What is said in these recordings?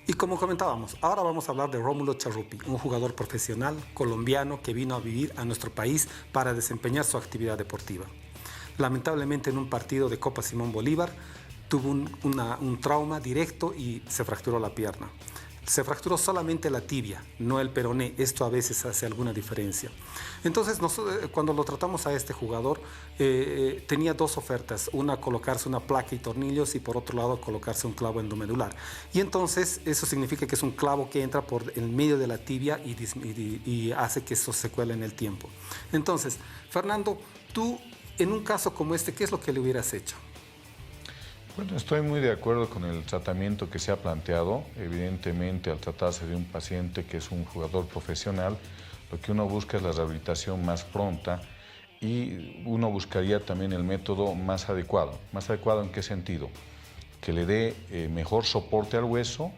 Y como comentábamos, ahora vamos a hablar de Rómulo Charrupi, un jugador profesional colombiano que vino a vivir a nuestro país para desempeñar su actividad deportiva. Lamentablemente en un partido de Copa Simón Bolívar tuvo un trauma directo y se fracturó la pierna. Se fracturó solamente la tibia, no el peroné. Esto a veces hace alguna diferencia. Entonces, cuando lo tratamos a este jugador, tenía dos ofertas. Una, colocarse una placa y tornillos, y por otro lado, colocarse un clavo endomedular. Y entonces, eso significa que es un clavo que entra por el medio de la tibia y hace que eso se cuele en el tiempo. Entonces, Fernando, tú, en un caso como este, ¿qué es lo que le hubieras hecho? Bueno, estoy muy de acuerdo con el tratamiento que se ha planteado. Evidentemente, al tratarse de un paciente que es un jugador profesional, lo que uno busca es la rehabilitación más pronta y uno buscaría también el método más adecuado. ¿Más adecuado en qué sentido? Que le dé mejor soporte al hueso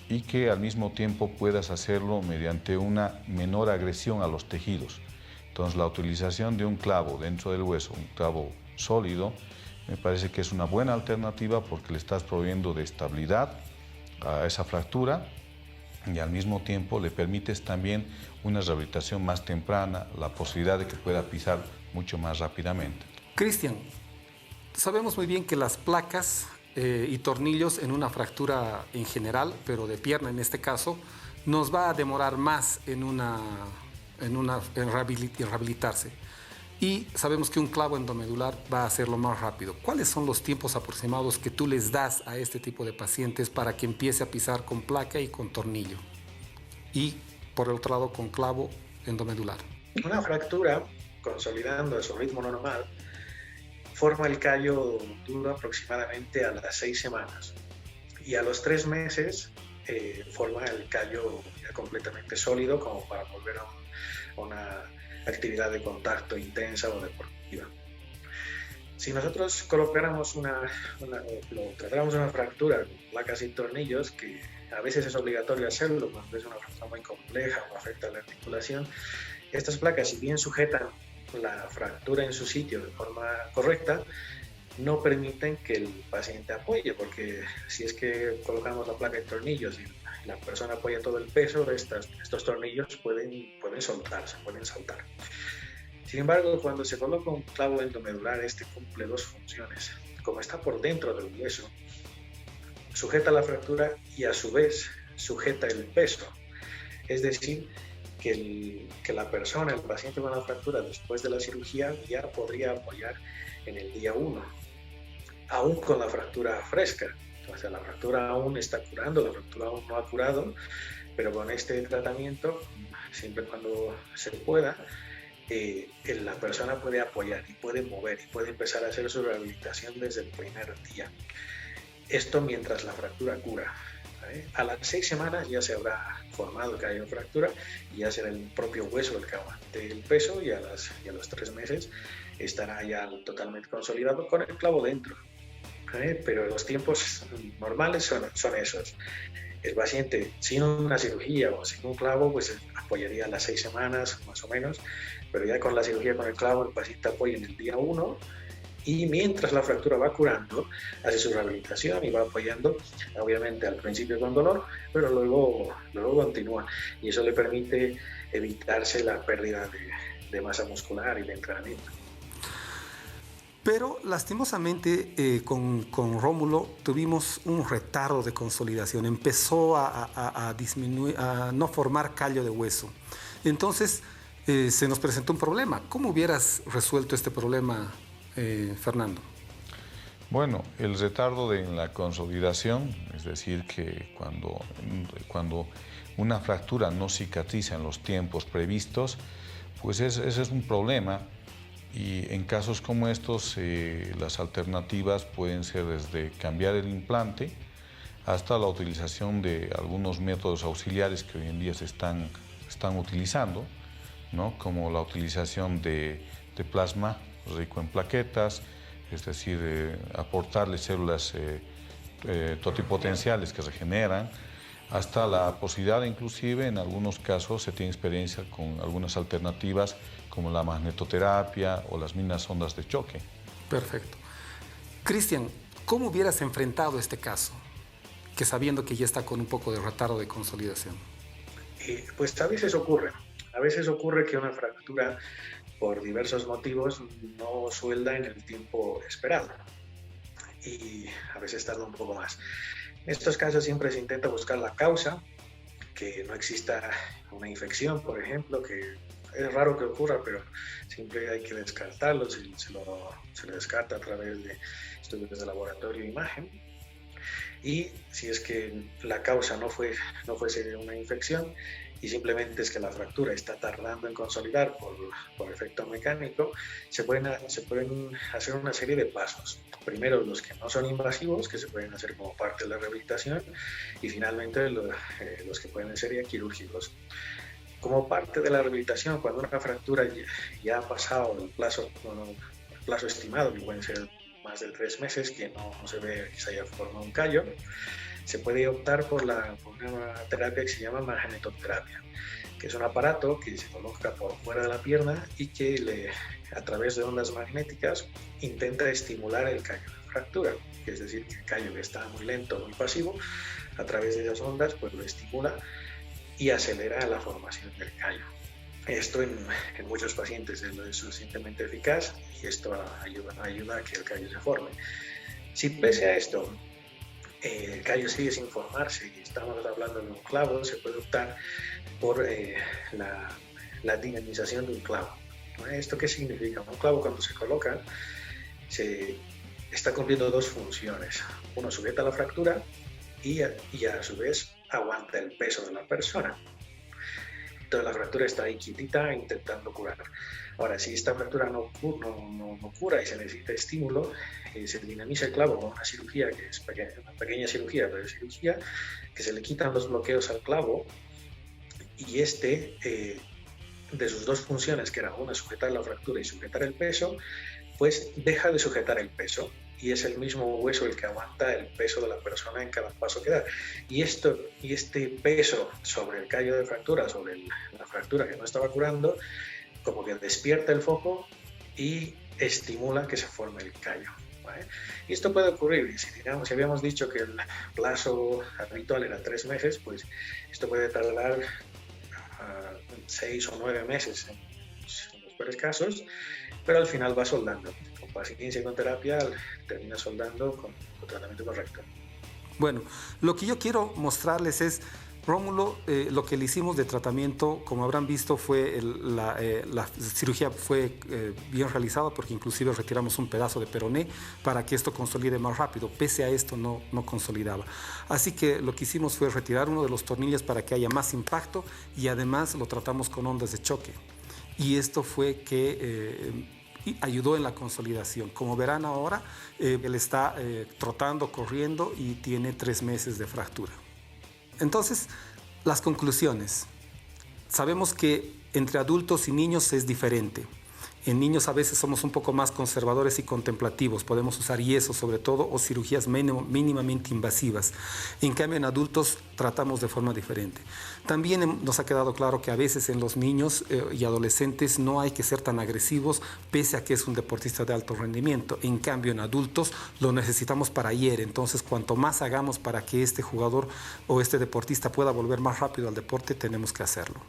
y que al mismo tiempo puedas hacerlo mediante una menor agresión a los tejidos. Entonces, la utilización de un clavo dentro del hueso, un clavo sólido, me parece que es una buena alternativa porque le estás proveyendo de estabilidad a esa fractura y al mismo tiempo le permites también una rehabilitación más temprana, la posibilidad de que pueda pisar mucho más rápidamente. Cristian, sabemos muy bien que las placas y tornillos en una fractura en general, pero de pierna en este caso, nos va a demorar más en rehabilitarse. Y sabemos que un clavo endomedular va a hacerlo más rápido. ¿Cuáles son los tiempos aproximados que tú les das a este tipo de pacientes para que empiece a pisar con placa y con tornillo? Y por el otro lado con clavo endomedular. Una fractura, consolidando a su ritmo normal, forma el callo duro aproximadamente a las 6 semanas. Y a los 3 meses forma el callo ya completamente sólido como para volver a una actividad de contacto intensa o deportiva. Si nosotros colocáramos tratáramos una fractura con placas y tornillos, que a veces es obligatorio hacerlo cuando es una fractura muy compleja o afecta a la articulación, estas placas, si bien sujetan la fractura en su sitio de forma correcta, no permiten que el paciente apoye, porque si es que colocamos la placa y tornillos y la persona apoya todo el peso, estos tornillos pueden soltarse, pueden saltar. Sin embargo, cuando se coloca un clavo endomedular, este cumple dos funciones. Como está por dentro del hueso, sujeta la fractura y a su vez sujeta el peso. Es decir, que la persona, el paciente con la fractura, después de la cirugía, ya podría apoyar en el día 1, aún con la fractura fresca. O sea, la fractura aún está curando, la fractura aún no ha curado, pero con este tratamiento, siempre cuando se pueda, la persona puede apoyar y puede mover y puede empezar a hacer su rehabilitación desde el primer día. Esto mientras la fractura cura. A las 6 semanas ya se habrá formado que hay una fractura y ya será el propio hueso el que aguante el peso, y a los 3 meses estará ya totalmente consolidado con el clavo dentro. Pero los tiempos normales son esos. El paciente sin una cirugía o sin un clavo pues apoyaría a las 6 semanas más o menos, pero ya con la cirugía con el clavo el paciente apoya en el día 1 y mientras la fractura va curando hace su rehabilitación y va apoyando, obviamente al principio con dolor, pero luego continúa, y eso le permite evitarse la pérdida de masa muscular y de entrenamiento. Pero lastimosamente con Rómulo tuvimos un retardo de consolidación. Empezó a disminuir, a no formar callo de hueso. Entonces se nos presentó un problema. ¿Cómo hubieras resuelto este problema, Fernando? Bueno, el retardo en la consolidación, es decir, que cuando una fractura no cicatriza en los tiempos previstos, pues ese es un problema. Y en casos como estos, las alternativas pueden ser desde cambiar el implante hasta la utilización de algunos métodos auxiliares que hoy en día se están utilizando, ¿no? Como la utilización de plasma rico en plaquetas, es decir, aportarle células totipotenciales que regeneran, hasta la posibilidad, inclusive en algunos casos se tiene experiencia con algunas alternativas como la magnetoterapia o las mismas ondas de choque. Perfecto. Cristian, ¿cómo hubieras enfrentado este caso? que sabiendo que ya está con un poco de retardo de consolidación? Pues a veces ocurre. A veces ocurre que una fractura, por diversos motivos, no suelda en el tiempo esperado y a veces tarda un poco más. En estos casos siempre se intenta buscar la causa, que no exista una infección, por ejemplo, que es raro que ocurra, pero siempre hay que descartarlo, se lo descarta a través de estudios de laboratorio e imagen. Y si es que la causa no fuese una infección y simplemente es que la fractura está tardando en consolidar por efecto mecánico, se pueden hacer una serie de pasos. Primero los que no son invasivos, que se pueden hacer como parte de la rehabilitación, y finalmente los que pueden ser ya quirúrgicos. Como parte de la rehabilitación, cuando una fractura ya ha pasado el plazo estimado, que pueden ser más de 3 meses, que no se ve que se haya formado un callo, se puede optar por una terapia que se llama magnetoterapia, que es un aparato que se coloca por fuera de la pierna y que a través de ondas magnéticas intenta estimular el callo de fractura, que es decir, que el callo que está muy lento, muy pasivo, a través de esas ondas pues lo estimula y acelera la formación del callo. Esto en muchos pacientes es suficientemente eficaz y esto ayuda a que el callo se forme. Si pese a esto el callo sigue sin formarse y estamos hablando de un clavo, se puede optar por la dinamización de un clavo. ¿Esto qué significa? Un clavo, cuando se coloca, está cumpliendo 2 funciones. Uno, sujeta la fractura y a su vez aguanta el peso de la persona. Entonces la fractura está ahí quietita intentando curar. Ahora, si esta fractura no cura y se necesita estímulo, se dinamiza el clavo con una cirugía, que es una pequeña cirugía, pero es cirugía, que se le quitan los bloqueos al clavo y de sus 2 funciones, que era una, sujetar la fractura y sujetar el peso, pues deja de sujetar el peso y es el mismo hueso el que aguanta el peso de la persona en cada paso que da. Y este peso sobre el callo de fractura, sobre la fractura que no estaba curando, como que despierta el foco y estimula que se forme el callo, ¿vale? Y esto puede ocurrir, si habíamos dicho que el plazo habitual era 3 meses, pues esto puede tardar 6 o 9 meses en los peores casos, pero al final va soldando. Con paciencia y con terapia termina soldando con el tratamiento correcto. Bueno, lo que yo quiero mostrarles es, Rómulo, lo que le hicimos de tratamiento, como habrán visto, la cirugía fue bien realizada, porque inclusive retiramos un pedazo de peroné para que esto consolide más rápido. Pese a esto no consolidaba. Así que lo que hicimos fue retirar uno de los tornillos para que haya más impacto y además lo tratamos con ondas de choque. Y esto fue que ayudó en la consolidación. Como verán ahora, él está trotando, corriendo y tiene 3 meses de fractura. Entonces, las conclusiones. Sabemos que entre adultos y niños es diferente. En niños a veces somos un poco más conservadores y contemplativos. Podemos usar yeso sobre todo o cirugías mínimamente invasivas. En cambio, en adultos tratamos de forma diferente. También nos ha quedado claro que a veces en los niños y adolescentes no hay que ser tan agresivos, pese a que es un deportista de alto rendimiento. En cambio, en adultos lo necesitamos para ayer. Entonces, cuanto más hagamos para que este jugador o este deportista pueda volver más rápido al deporte, tenemos que hacerlo.